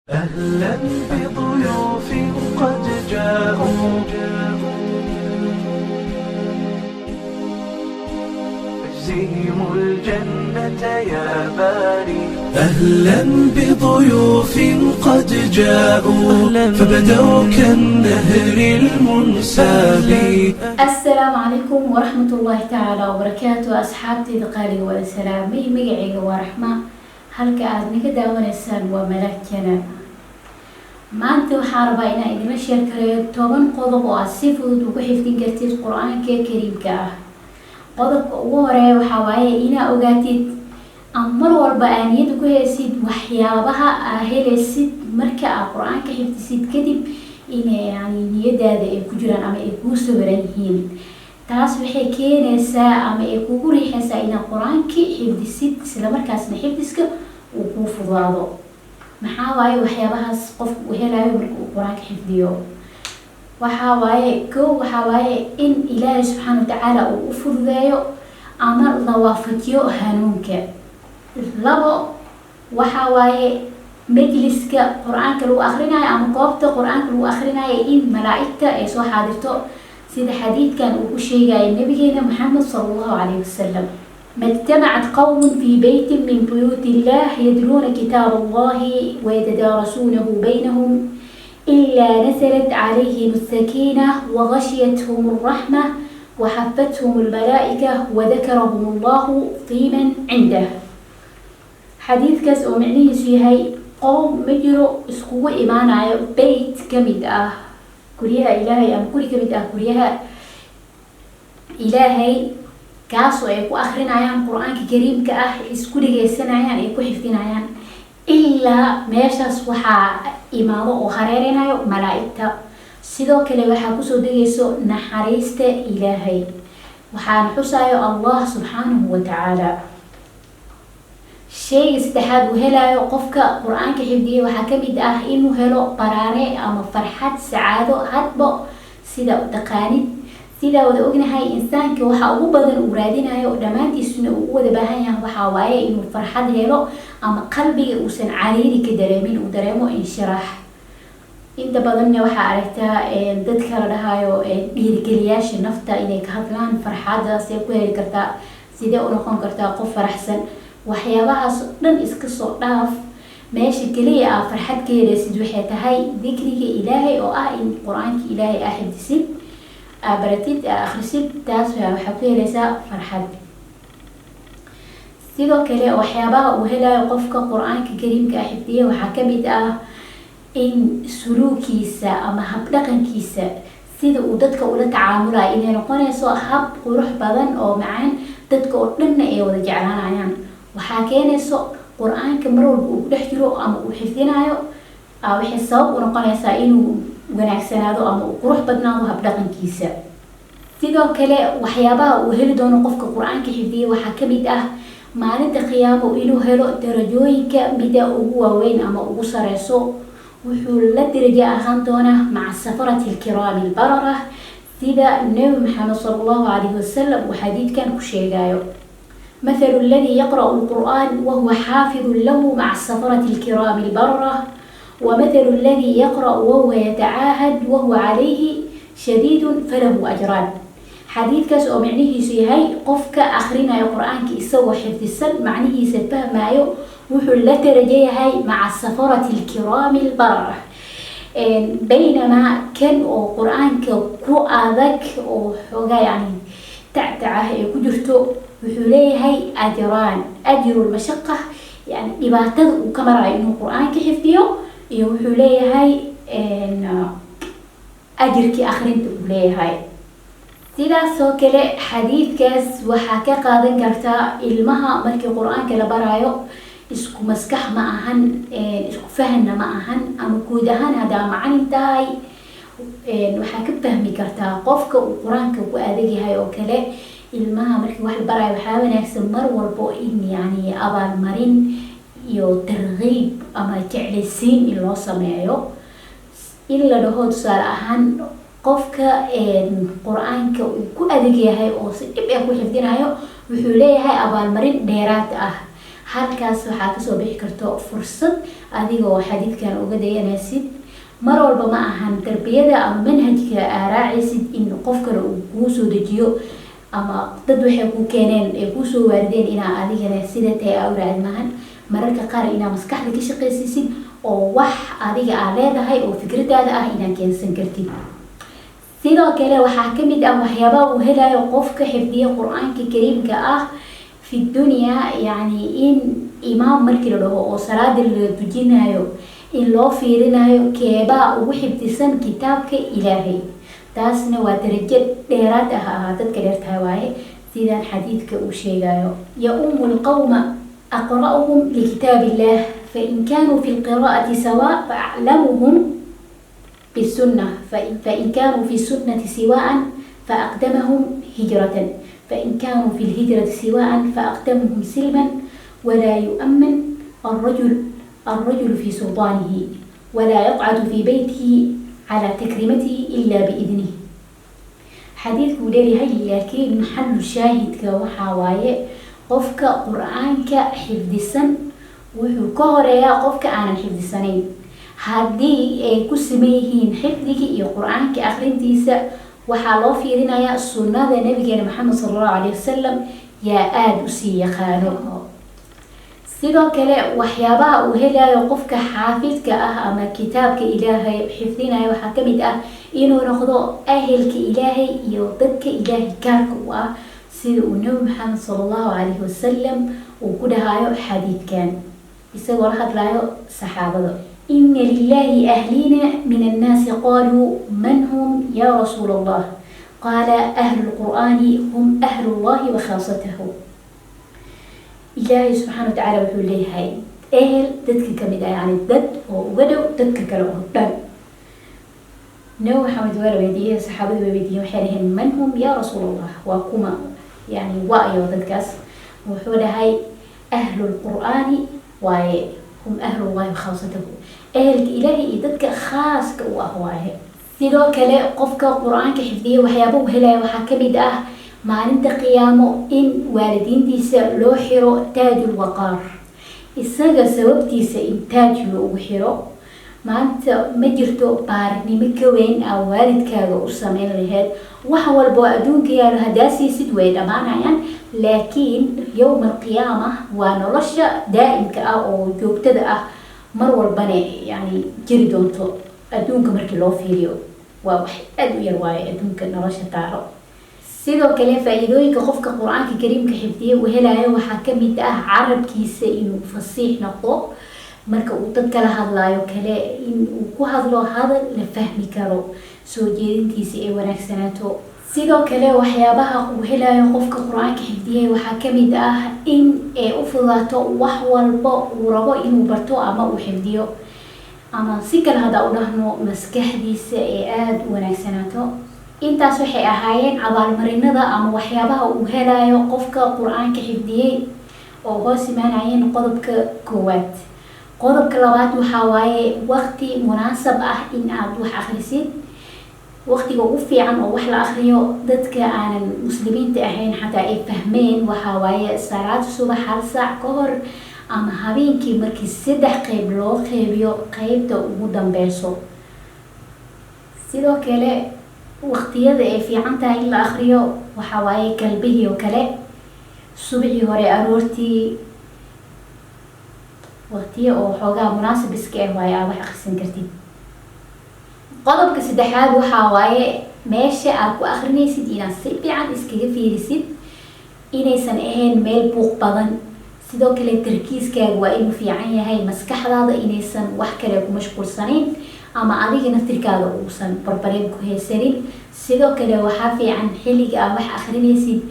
أهلا بضيوف قد جاءوا اجزهم الجنة يا باري. أهلا بضيوف قد جاءوا فبدوا كالنهر المنساب. السلام عليكم ورحمة الله تعالى وبركاته. أصحابتي دقالي والسلام مقعي ورحمة halka aad naga daawanaysaan waa Malaag maanta waxaan rabaa inaan idin share kareeyo 10 qodob oo aad si fudud ugu xifdin kartid Quraanka Kariimka ah. Qodobka ugu horeeya waxa waaye inaad ogaatid mar walba aan niyad ku haysid waxyaabaha aad helaysid marka aad Quraanka xifdisid kadib inay niyadaada ay ku jiraan ama ay ku sawiran yihiin. taas waxay keenaysaa ama ay kugu riixaysaa inaad Quraanka xifdisid isla markaasna xifdiska uu ku fududaado. maxaa waaye waxyaabahaas qofku uu helayo marka uu Quraanka xifdiyo? waxa waaye in Ilaahay subhanahu wa ta'ala uu u fududeeyo ama la waafajiyo hanuunka. labo waxa waaye majliska Quraanka lagu akhrinayo ama goobta Quraanka lagu akhrinayo in malaa'igta ay soo xaadirto sida xadiidkan uu ku sheegay nabigeena Muhammad sallallahu alayhi wasallam. ما اجتمعت قوم في بيت من بيوت الله يتلون كتاب الله ويتدارسونه بينهم إلا نزلت عليهم السكينة وغشيتهم الرحمة وحفتهم الملائكة وذكرهم الله في من عنده. حديث كاس معنيه هي قوم مجرو اسكو إيمانا بيت كمدة كريها إلهي أم كري كمدة كريها إلهي kaasoo ay ku akhrinayaan Quraanka Kariimka ah isku dhageysanayaan ay ku xifdinayaan ilaa meeshaas waxa imaado oo hareerinayo malaa'igta. sidoo kale waxa ku soo degayso naxariista Ilaahay waxaan xusayo Allah subhanahu wa ta'ala. shay saddexaad uu helayo qofka Quraanka xifdiyo waxa kamid ah inuu helo baraare ama farxad sacaado hadba sida u taqaanid. sida wada ognahay insaanka waxa ugu badan uu raadinayo dhamaantiisuna uu wada baahan yahay waxa waaye inuu farxad helo ama qalbiga uusan cariiri ka dareemin uu dareemo inshiraax. inta badan waxa aragtaa dadka la dhahayo dhiirigeliyaasha nafta inay ka hadlaan farxadaas ay ku heli kartaa sidee u noqon kartaa qof faraxsan. waxyaabahaas dhan iska soo dhaaf meesha kaliya ah farxad ka helaysid waxay tahay dhikriga Ilaahay oo ah in Quraanka Ilaahay ah xifdisid abaratid akhrisid taas waxa ku helaysaa farxad. sidoo kale waxyaabaha uu helayo qofka Quraanka Kariimka ah xifdiyo waxa kamid ah in suluukiisa ama hab dhaqankiisa sida uu dadka ula tacaamulayo inay noqonayso hab qurux badan oo macaan dadka oo dhan ay wada jeclaanayaan. waxa keenayso Quraanka mar walba uu dhex jiro ama uu xifdinayo waxay sabab u noqonaysaa inuu wanaagsanaado ama uu qurux badnaado hab dhaqankiisa. sidoo kale waxyaabaha uu heli doono qofka Quraanka xifdiyo waxa kamid ah maalinta qiyaamo inuu helo darajooyinka mida ugu waaweyn ama ugu sareyso. wuxuu la darajo ahaan doonaa maca safarati al-kiram al-barara sida Nabi Muhammad sallallahu alayhi wasallam uu xadiidkan ku sheegayo. مثل الذي يقرأ القرآن وهو حافظ له مع السفرة الكرام البررة ومثل الذي يقرأ وهو يتعاهد وهو عليه شديد فله أجران. حديث كاس أو معنيه سيهاي قفك أخرنا القرآن كيسوى حفظ السن معنيه سبه مايو وحلة رجيهاي مع السفرة الكرام البررة. بينما كان القرآن كو آذك وحوغا تعتعه كجرتو وحليهاي أجران. أجر المشقة إباتد وكمرا إنه القرآن كحفظيه وحليهاي أجرك آخرين تقوليهاي. sidaasoo kale xadiidkaas waxa ka qaadan kartaa ilmaha markii Quraanka la barayo isku maskax ma ahan isku fahanna ma ahan ama guud ahaan hada macallin tahay waxa ka fahmi kartaa qofka uu Quraanka ku adeeg yahay oo kale. ilmaha markii wax la barayo waxa wanaagsan mar walba in abaal marin iyo targhiib ama jeclaysiin in loo sameeyo. in la dhaho tusaale ahaan qofka Quraanka uu ku adeeg yahay oo si dhib ah ku xifdinayo wuxuu leeyahay abaal marin dheeraad ah. halkaas waxaa kasoo bixi karto fursad adigoo xadiidkan uga dayanaysid. mar walba ma ahan tarbiyada ama manhajka aaraacaysid in qof kale uu kuu soo dejiyo ama dad waxay ku keeneen ee kuu soo waarideen inaa adigana sida tahay aa u raacid maahan. mararka qaar inaa maskaxda ka shaqaysiisid oo wax adiga aa leedahay oo fikradaada ah inaa keensan kartid. sidoo kale waxaa kamid ah waxyaabaha uu helayo qofka xifdiya qur-aanka kariimka ah fi dunya, yani in imaam markii la dhaho oo salaada la tujinayo in loo fiirinayo keebaa ugu xifdisan kitaabka ilaahay. taasna waa darajo dheeraad ah dadka dheertahay waaye sidaan xadiidka uu sheegayo. ya ummul qawma aqra'uhum likitaabillah fain kaanuu fi lqiraa'ati sawaa faaclamuhum بالسنة فإن كانوا في السنة سواء فأقدمهم هجرة فإن كانوا في الهجرة سواء فأقدمهم سلما. ولا يؤمن الرجل في سلطانه ولا يقعد في بيته على تكريمته إلا بإذنه. حديث كودالي هاي لكن محل شاهد كوحاواي قفك قرآنك حفظ السن وحكوريا قفك أنا حفظ السنين. haddii ay ku sameeyeen xifdiga iyo quraanka akhrintiisa waxaa loo fiirinayaa sunnada nabigeena maxamed sallallahu alayhi wasallam yaa aad u sii yaqaano. sidoo kale waxyaabaha uu helayo qofka xaafidka ah ama kitaabka ilaahay xifdinayo waxaa kamid ah inuu noqdo ahelka ilaahay iyo dadka ilaahay gaarka u ah sida uu nabi maxamed sallallahu alayhi wasallam uu ku dhahayo xadiidkan isagoo la hadlayo saxaabada. إن لله أهلين من الناس قالوا من هم يا رسول الله؟ قال أهل القرآن هم أهل الله وخاصته. إلهي سبحانه وتعالى يقول لي هاي أهل دتك كمدا يعني دد وغدو دتك كلام دد. نو محمد ولا بديه صحابي بديه وحيرهم من هم يا رسول الله وكما يعني وأي ودكاس وحول هاي أهل القرآن هم أهل الله وخاصته. أهل إلهي إدتك خاص كواه. sidoo kale qofka quraanka xifdiyo waxyaabo helay waxa kamid ah maalinta qiyaamo in waalidiintiisa loo xiro taajul waqaar. isaga sababtiisa in taaj loogu xiro maanta ma jirto baarnimo ka weyn oo waalidkaaga u sameyn lahayd. wax walba adduunka yaalo hadaasiisid way dhamaanayaan laakiin yawm alqiyaamah waa nolosha daa'imka ah oo joogtada ah mar walbana yani jiri doonto. adduunka markii loo fiiriyo waa wax aad u yar waaye adduunka nolosha taaro. sidoo kale faa'iidooyinka qofka quraanka kariimka xifdiyo uu helayo waxaa kamid ah carabkiisa inuu fasiix noqdo marka uu dad kala hadlayo kale in uu ku hadlo hadal la fahmi karo soo jeedintiisa ay wanaagsanaato. sidoo kale waxyaabaha uu helayo qofka quraanka xifdiyay waxaa kamid ah in ay u fudaato wax walba uu rabo inuu barto ama uu xifdiyo ama si kale hada u dhahno maskaxdiisa ay aad u wanaagsanaato. intaas waxay ahaayeen abaalmarinada ama waxyaabaha uu helayo qofka quraanka xifdiyay oo hoos imaanayeen qodobka koowaad. qodobka labaad waxaa waaye waqti munaasab ah in aad wax akhrisid. waqtiga ugu fiican oo wax la akhriyo dadka aanan muslimiinta ahayn xataa ay fahmeen waxaa waaye salaad subax hal saac ka hor ama habeenkii markii 3 qayb loo qeybiyo qaybta ugu dambeyso. sidoo kale waqtiyada ay fiican tahay in la akhriyo waxaa waaye kalbihii oo kale subaxii hore aroortii waqtiyo oo xoogaa munaasab iska ah waaye aad wax akhrisan kartid. qodobka saddexaad waxaa waaye meesha aad ku akhrinaysid inaad si fiican iskaga fiirisid inaysan ahayn meel buuq badan. sidoo kale tarkiiskaaga waa inuu fiican yahay maskaxdaada inaysan wax kale ku mashquulsanayn ama adiga naftirkaada uusan barbareen ku haysanin. sidoo kale waxaa fiican xilliga aad wax akhrinaysid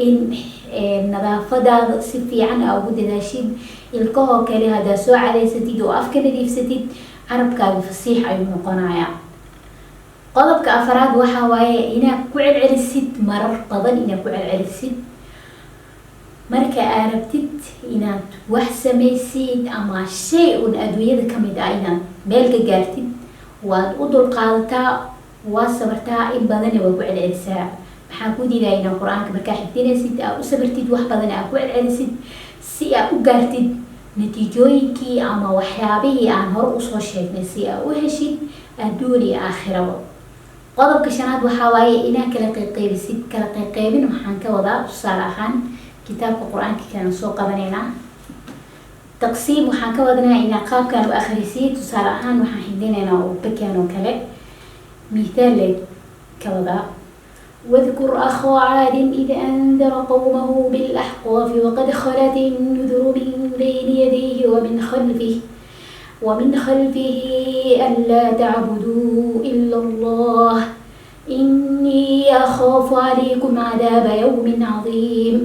in nadaafadaada si fiican aad ugu dadaashid. ilkahoo kale haddaad soo cadaysatid oo afka nadiifsatid carabkaaga fasiix ayuu noqonayaa. qodobka afaraad waxaa waaye inaad ku celcelisid marar badan inaad ku celcelisid marka aad rabtid inaad wax samaysid ama shay un adduunyada kamid ah inaad meel ka gaartid waad u dulqaadataa waad sabartaa in badanna waa ku celcelisaa. maxaa ku diidaa inaad quraanka markaa xifdinaysid aad u sabartid wax badan aad ku celcelisid si aad u gaartid natiijooyinkii ama waxyaabihii aan hore usoo sheegnay si aad u heshid adduun iyo aakhiraba. qodobka shanaad waxaa waaye inaad kala qayqaybisid. kala qayqaybin waxaan ka wadaa tusaale ahaan kitaabka qur-aanka kaan soo qabanaynaa. taqsiim waxaan ka wadnaa inaad qaabkaan u akhrisid. tusaale ahaan waxaan xidinaynaa oo bakaan oo kale mithaal ka wadaa. واذكر أخا عاد إذ أنذر قومه بالأحقاف وقد خلت النذر من بين يديه ومن خلفه ألا تعبدوا إلا الله إني أخاف عليكم عذاب يوم عظيم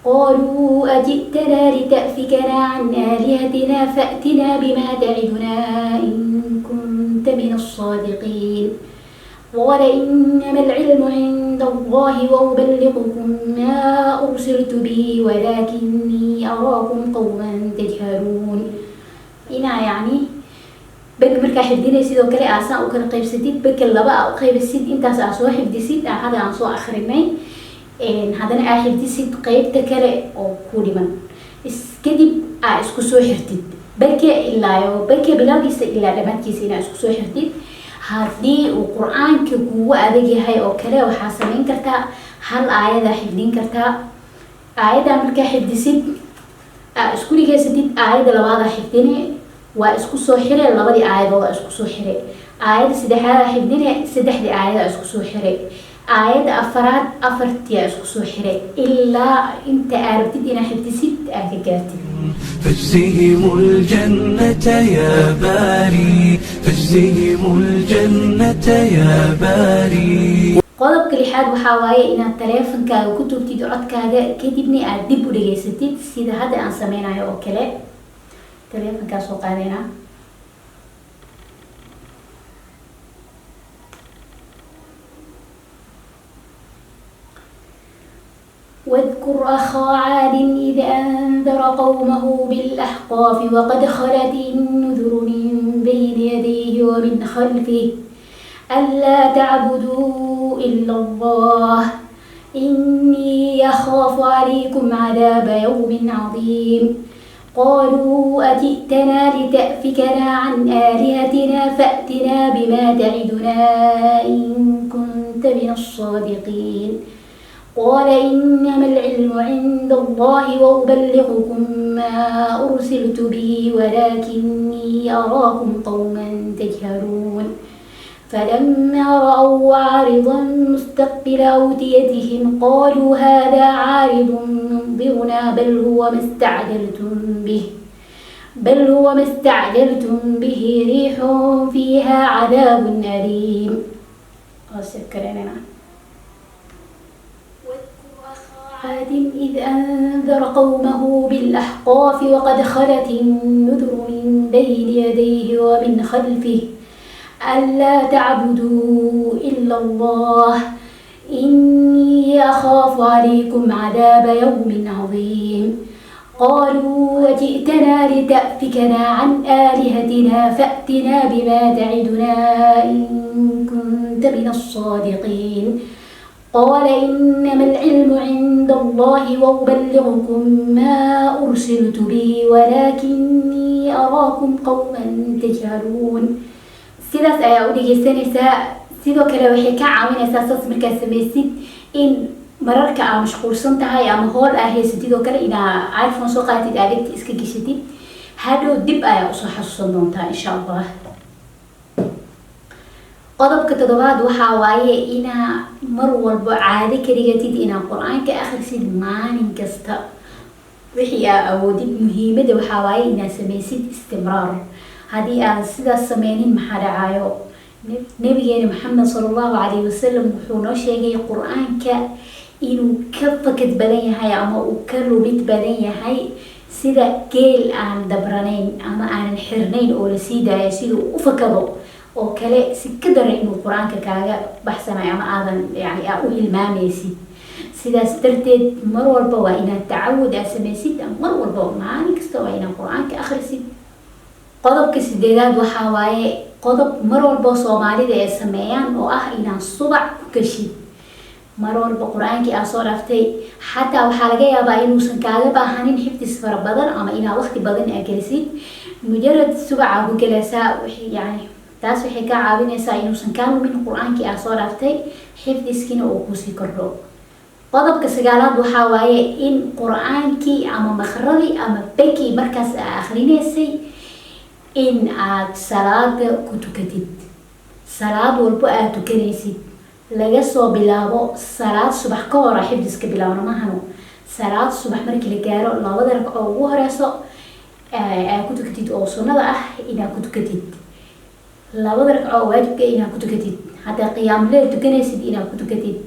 قالوا أجئتنا لتأفكنا عن آلهتنا فأتنا بما تعدنا إن كنت من الصادقين قال إنما العلم عند الله وأبلغكم ما أرسلت به ولكني أراكم قوما تجهلون. إنا يعني بك مركا حفديني سيدو كلي أسان وكان قيب سديد بك اللبا أو قيب السيد إنتاس أسوا حفدي سيد هذا أنسو آخرين هذا أنا حفدي سيد قيب تكلي أو كولي من إسكدب إسكو سو حفديد بك إلا بك بلاغيس إلا لمات كيسينا إسكو سو حفديد. haddii uu qur-aanka kugu adag yahay oo kale waxaa samayn kartaa hal aayada xifdin kartaa. aayada markaa xifdisid isku dhigaysatid aayada labaada xifdine waa isku soo xire labadii aayadood waa isku soo xire. aayada saddexaad xifdine saddexdii aayada isku soo xire. aayada afaraad afartii isku soo xire ilaa inta aarabtid inaad xifdisid aad ka gaartid. فاجزهم الجنة يا باري فاجزهم الجنة يا باري. qodobka lixaad waxaa waaye inaad taleefankaaga ku tubtid codkaaga kadibna aad dib u dhageysatid sida hadda aan sameynayo oo kale. taleefankaa soo qaadayna. واذكر أخا عاد إذ أنذر قومه بالأحقاف وقد خلت النذر من بين يديه ومن خلفه ألا تعبدوا إلا الله إني أخاف عليكم عذاب يوم عظيم قالوا أجئتنا لتأفكنا عن آلهتنا فأتنا بما تعدنا إن كنت من الصادقين قال إنما العلم عند الله وأبلغكم ما أرسلت به ولكني أراكم قوما تجهلون فلما رأوا عارضا مستقبل أوديتهم قالوا هذا عارض ممطرنا بل هو ما استعجلتم به ريح فيها عذاب أليم. عاد إذ أنذر قومه بالأحقاف وقد خلت النذر من بين يديه ومن خلفه ألا تعبدوا إلا الله إني أخاف عليكم عذاب يوم عظيم قالوا وجئتنا لتأفكنا عن آلهتنا فأتنا بما تعدنا إن كنت من الصادقين قال إنما العلم عند الله وأبلغكم ما أرسلت به ولكني أراكم قوما تجهلون. sidaas ayaa u dhegeysanaysaa. sidoo kale waxay ka caawinaysaa saas markaad samaysid in mararka aad mashquulsan tahay ama hool aad haysatid oo kale inaad iPhone soo qaatid aad dhegta iska geshatid hadhow dib ayaa usoo xasuusan doontaa insha Allah. qodobka toddobaad waxaa waaye inaa mar walba caado ka dhigatid inaad qur-aanka akhrisid maalin kasta. wixii aad awoodid muhiimada waxaa waaye inaad samaysid istimraar. haddii aan sidaas sameynin maxaa dhacayo? nabigeena maxamed sallallahu alayhi wasallam wuxuu noo sheegay qur-aanka inuu ka fakad badan yahay ama uu ka lumid badan yahay sida geel aan dabranayn ama aanan xirnayn oo la sii daayo siduu u fakado oo kale. si ka daran inuu qur-aanka kaaga baxsanayo ama aadan yani aad u hilmaamaysid. sidaas darteed mar walba waa inaad tacawud aad samaysid. mar walba maalin kasta waa inaad qur-aanka akhrisid. qodobka sideedaad waxaa waaye qodob mar walba Soomaalida ay sameeyaan oo ah inaan subac ku gashid. mar walba qur-aankii aa soo dhaftay xataa waxaa laga yaabaa inuusan kaaga baahanin xifdis fara badan ama inaad waqti badan aa gelisid mujarad subacaa ku gelaysaa yani taas waxay kaa caawinaysaa inuusan kaa lumin qur-aankii aa soo dhaftay xifdiskiina uu kusii kordho qodobka sagaalaad waxaa waaye in qur-aankii ama maqradii ama beki markaas aa akrinaysay in aad salaada ku tukatid salaad walbo aad tukanaysid laga soo bilaabo salaad subax ka hor xifdiska bilaabno mahano salaad subax markii la gaaro labada ragco ugu horeyso aad ku tukatid oo sunnada ah inaad ku tukatid labada ragco waajibka inaad ku tukatid haddaa qiyaamuleyl tukanaysid inaad ku tukatid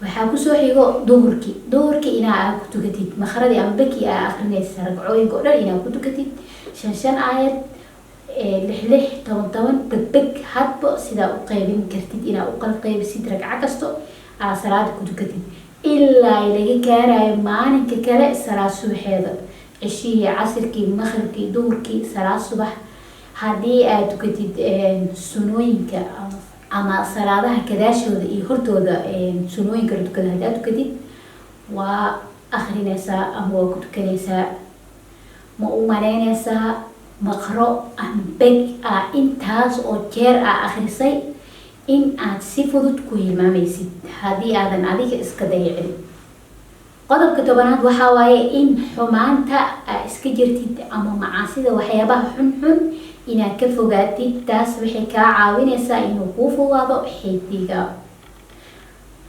waxaa kusoo xigo duhurkii inaad ku tukatid maqradii ama beki aa akrinaysa ragcooyinka oo dhan inaad ku tukatid 5 aayad 6 beg hadba sidaa u qaybin kartid inaad u qaybisid ragco kasto aa salaada ku tukatid ilaa laga gaarayo maalinka kale salaad subaxeeda cishihii casirkii maqribkii duhurkii salaad subax haddii aad tukatid sunooyinka ama salaadaha kadaashooda iyo hortooda sunooyinka la tukada haddii aad tukatid waa akrinaysaa ama waa ku tukanaysaa ma u maleynaysaa maqro ama beg intaas oo jeer akhrisay in aad si fudud ku hilmaamaysid haddii aadan adiga iska dayicin qodobka 10aad waxaa waaye in xumaanta iska jirtid ama macaasida waxyaabaha xunxun inaad ka fogaatid taas waxay kaa caawinaysaa inuu kuu fogaado xifdiga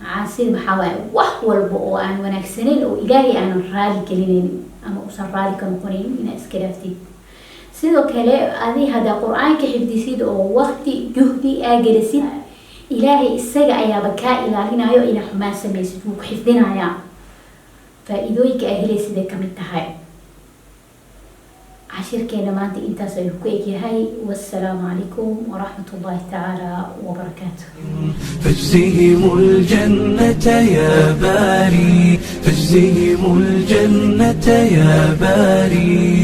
macaasida maxaa waaye wax walba oo aan wanaagsaneyn oo ilaahay aanan raali gelinayn ama usan raali ka noqonayn inaad iska dhaaftid sidoo kale adi haddaa qur-aanka xifdisid oo waqti juhdi aa gelisid ilaahay isaga ayaaba kaa ilaalinayo inaad xumaan samaysid wuu ku xifdinayaa faa-iidooyinka aa helaysid ay kamid tahay cashirkeena maanta intaas ayuu ku egyahay wassalaamu calaykum waraxmat ullahi tacaala wabarakaatu فاجزهم الجنة يا باري فاجزهم الجنة يا باري